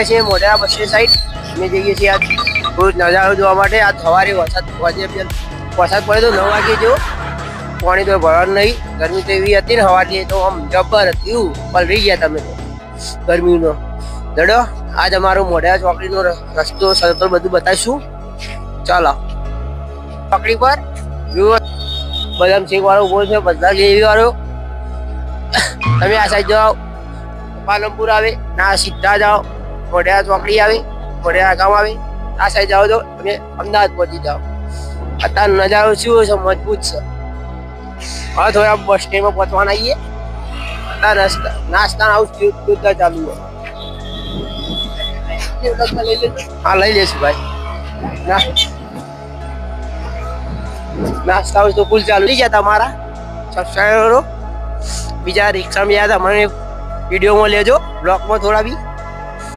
છે Modhera bus station side અમે જઈએ છીએ આ નજારો જોવા માટે. આ સવારે વરસાદ પડ્યો તો 9 વાગે જેવો. પાણી તો ભરવાનું નહીં. ગરમી તો એવી હતી ને સવારની તો આમ જબર હતી. પલરી ગયા તમે તો ગરમીનો દડો. આજ અમારો મોઢેરા ચોકડીનો રસ્તો સર્કલ બધું બતાવીશું. ચાલો ચોકડી પર બદામ શેક વાળો ઉભો છે, બધા જેવી વાળો. તમે આ સાઈડ જાઓ પાલનપુર આવે ના સીધા જાઓ મોઢેરા ચોકડી આવે, મોઢેરા ગામ આવે. આ સાઈડ જાઓ તો તમે અમદાવાદ પહોંચી જાઓ. અત્યારે નજારો શું છે, મજબૂત છે. હવે થોડા બસ સ્ટેન્ડમાં પહોંચવાના આવીએ. અત્યારે નાસ્તા આવું ચાલુ હોય. હા લઈ લેશું ભાઈ. નાસ્તા હોય તો ફૂલ ચાલુ થઈ ગયા તમારા સબસ્ક્રાઈબરો. બીજા રિક્ષામાં ગયા હતા મને વિડીયોમાં લેજો, બ્લોગમાં થોડા બી.